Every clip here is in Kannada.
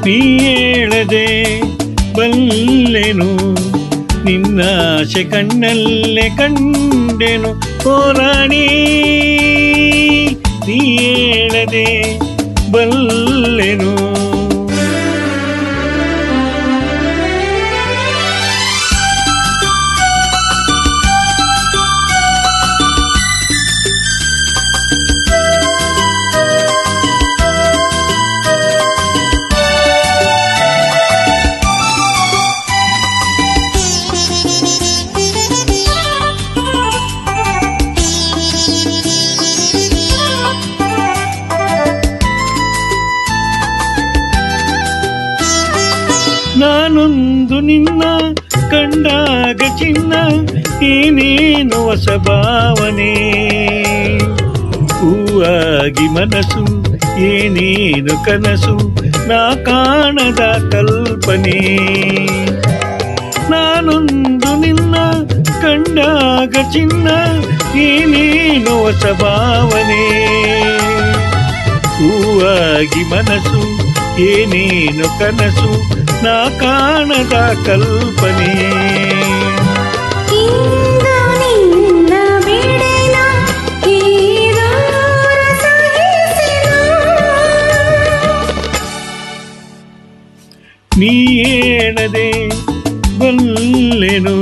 ನೀ ಹೇಳದೆ ಬಲ್ಲೆನು ನಿನ್ನಾಶೆ ಕಣ್ಣಲ್ಲೇ ಕಂಡೆನು ಹೋರಾಣಿ ನೀ ಹೇಳದೆ ಬಲ್ಲೆನು. ನಾನೊಂದು ನಿನ್ನ ಕಂಡಾಗ ಚಿನ್ನ ಏನೇನು ಹೊಸ ಭಾವನೆ, ಹೂವಾಗಿ ಮನಸ್ಸು ಏನೇನು ಕನಸು ನಾ ಕಾಣದ ಕಲ್ಪನೆ. ನಾನೊಂದು ನಿನ್ನ ಕಂಡಾಗ ಚಿನ್ನ ಏನೇನು ಹೊಸ ಭಾವನೆ, ಹೂವಾಗಿ ಮನಸ್ಸು ಏನೇನು ಕನಸು ನಾ ಕಾಣದ ಕಲ್ಪನೆ. ನೀ ಹೇಳದೆ ಬಲ್ಲೆನು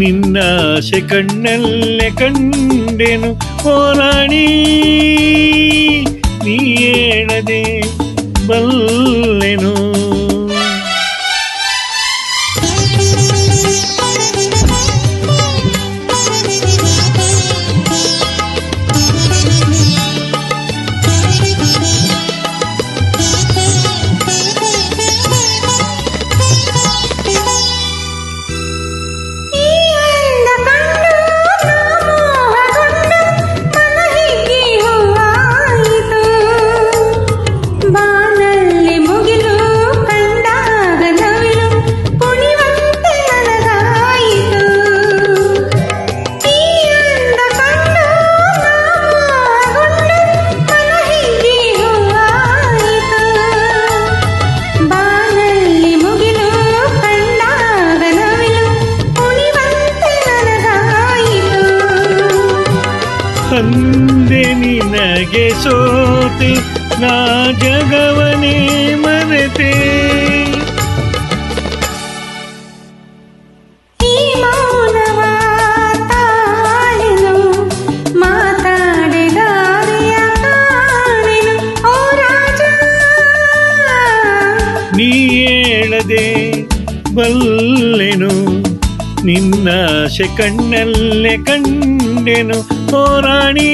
ನಿನ್ನಾಶೆ ಕಣ್ಣಲ್ಲೇ ಕಂಡೆನು ಹೋರಾಣಿ ನೀ ಹೇಳದೆ ಬಲ್ಲೆನು. ಅಂದೆ ನಿನಗೆ ಸೋತೆ ನಾ ಜಗವನೇ ಮರೆತೆ, ಈ ಮೌನವ ತಾಳೆನು ಮಾತಾಡಿದಾರೆಯ ಕಾಣೆನು ಓ ರಾಜ. ನೀ ಹೇಳದೆ ಬಲ್ಲೆನು ನಿನ್ನಾಶೆ ಕಣ್ಣಲ್ಲೇ ಕಂಡೆನು ಹೋರಾಣಿ.